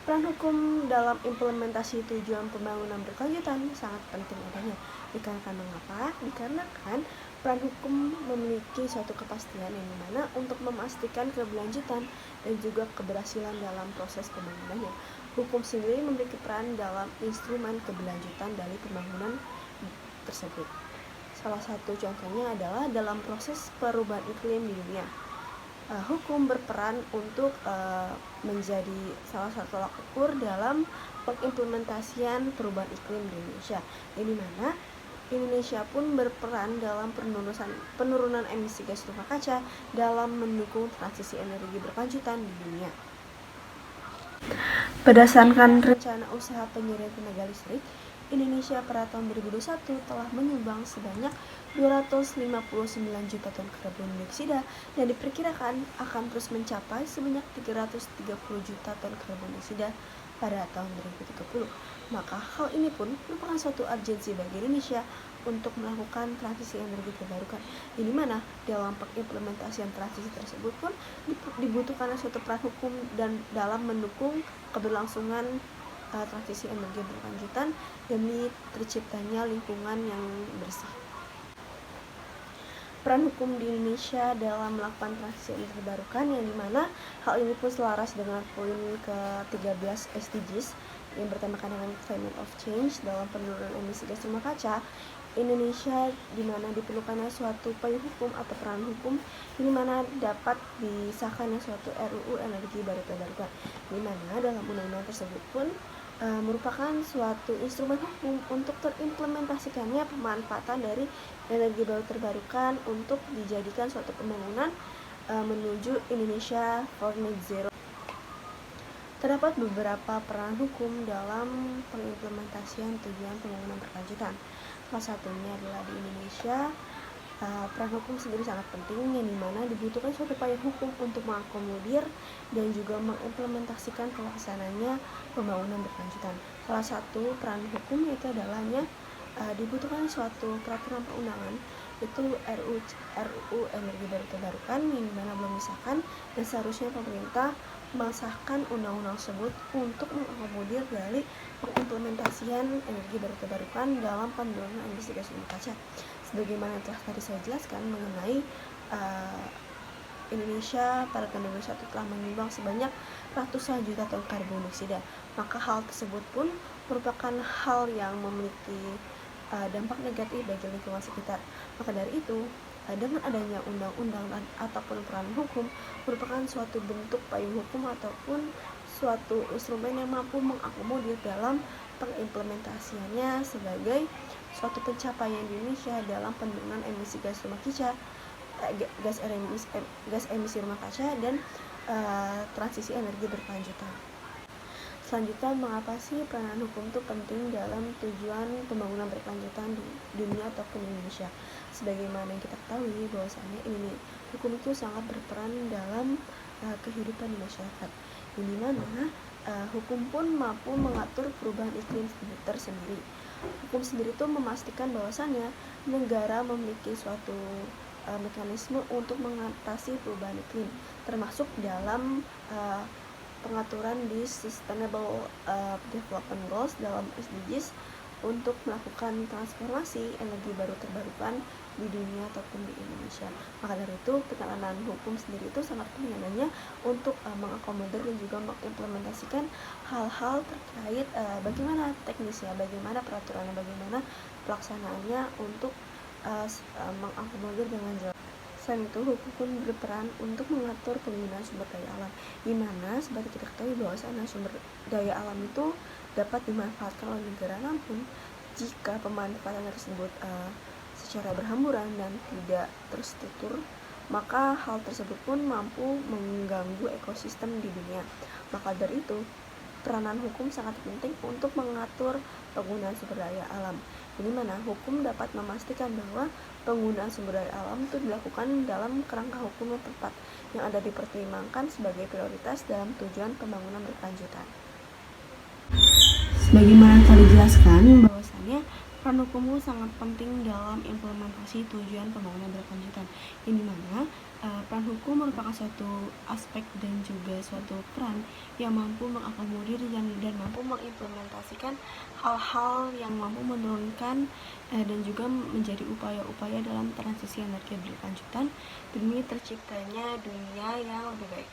Peran hukum dalam implementasi tujuan pembangunan berkelanjutan sangat penting adanya. Dikarenakan mengapa? Dikarenakan peran hukum memiliki suatu kepastian yang dimana untuk memastikan keberlanjutan dan juga keberhasilan dalam proses pembangunannya. Hukum sendiri memiliki peran dalam instrumen keberlanjutan dari pembangunan tersebut. Salah satu contohnya adalah dalam proses perubahan iklim di dunia. Hukum berperan untuk menjadi salah satu tolak ukur dalam pengimplementasian perubahan iklim di Indonesia. Di mana Indonesia pun berperan dalam penurunan emisi gas rumah kaca dalam mendukung transisi energi berkelanjutan di dunia. Berdasarkan rencana usaha penyediaan tenaga listrik, Indonesia pada tahun 2021 telah menyumbang sebanyak 259 juta ton karbon dioksida dan diperkirakan akan terus mencapai sebanyak 330 juta ton karbon dioksida pada tahun 2030. Maka hal ini pun merupakan suatu urgensi bagi Indonesia untuk melakukan transisi energi terbarukan, di mana dalam pengimplementasian transisi tersebut pun dibutuhkan suatu peran hukum dan dalam mendukung keberlangsungan transisi energi berkelanjutan demi terciptanya lingkungan yang bersih. Peran hukum di Indonesia dalam melakukan transisi energi terbarukan yang dimana hal ini pun selaras dengan poin ke-13 SDGs yang bertemakan dengan climate of change dalam penurunan emisi gas rumah kaca. Indonesia dimana diperlukannya suatu payung hukum atau peran hukum dimana dapat disahkannya suatu RUU energi baru terbarukan, dimana dalam undang-undang tersebut pun merupakan suatu instrumen hukum untuk terimplementasikannya pemanfaatan dari energi baru terbarukan untuk dijadikan suatu pembangunan menuju Indonesia for Net Zero. Terdapat beberapa peran hukum dalam pengimplementasian tujuan pembangunan berkelanjutan. Salah satunya adalah di Indonesia, peran hukum sendiri sangat penting yang dimana dibutuhkan suatu payung hukum untuk mengakomodir dan juga mengimplementasikan pelaksananya pembangunan berkelanjutan. Salah satu peran hukum itu adalahnya dibutuhkan suatu peraturan perundangan itu RUU energi baru terbarukan yang dimana belum disahkan dan seharusnya pemerintah mengesahkan undang-undang tersebut untuk mengakomodir dari pengimplementasian energi baru terbarukan dalam penurunan emisi gas rumah kaca. Sebagaimana telah tadi saya jelaskan mengenai Indonesia pada tahun 2021 telah menyumbang sebanyak ratusan juta ton karbon dioksida. Maka hal tersebut pun merupakan hal yang memiliki dampak negatif bagi lingkungan sekitar. Maka dari itu, dengan adanya undang-undang ataupun peran hukum merupakan suatu bentuk payung hukum ataupun suatu instrumen yang mampu mengakomodir dalam pengimplementasiannya sebagai suatu pencapaian di Indonesia dalam penurunan emisi gas rumah kaca, gas emisi rumah kaca dan transisi energi berkelanjutan. Selanjutnya, mengapa sih peranan hukum itu penting dalam tujuan pembangunan berkelanjutan di dunia ataupun di Indonesia? Sebagaimana yang kita ketahui bahwasannya ini hukum itu sangat berperan dalam kehidupan di masyarakat, di mana hukum pun mampu mengatur perubahan iklim tersendiri. Hukum sendiri itu memastikan bahwasannya negara memiliki suatu mekanisme untuk mengatasi perubahan iklim, termasuk dalam pengaturan di Sustainable Development Goals dalam SDGs untuk melakukan transformasi energi baru terbarukan di dunia ataupun di Indonesia. Maka dari itu penanganan hukum sendiri itu sangat penting adanya untuk mengakomodir dan juga mengimplementasikan hal-hal terkait bagaimana teknisnya, bagaimana peraturannya, bagaimana pelaksanaannya untuk mengakomodir dengan jelas. Selain itu, hukum pun berperan untuk mengatur penggunaan sumber daya alam, di mana seperti kita ketahui bahwasanya sumber daya alam itu dapat dimanfaatkan oleh negara, namun jika pemanfaatan tersebut secara berhamburan dan tidak terstruktur, maka hal tersebut pun mampu mengganggu ekosistem di dunia. Maka dari itu, peranan hukum sangat penting untuk mengatur penggunaan sumber daya alam, di mana hukum dapat memastikan bahwa penggunaan sumber daya alam itu dilakukan dalam kerangka hukum yang tepat yang ada dipertimbangkan sebagai prioritas dalam tujuan pembangunan berkelanjutan. Sebagaimana tadi dijelaskan bahwasannya Peran hukum sangat penting dalam implementasi tujuan pembangunan berkelanjutan. Ini mana peran hukum merupakan suatu aspek dan juga suatu peran yang mampu mengakomodir dan mampu mengimplementasikan hal-hal yang mampu menurunkan dan juga menjadi upaya-upaya dalam transisi energi berkelanjutan demi terciptanya dunia yang lebih baik.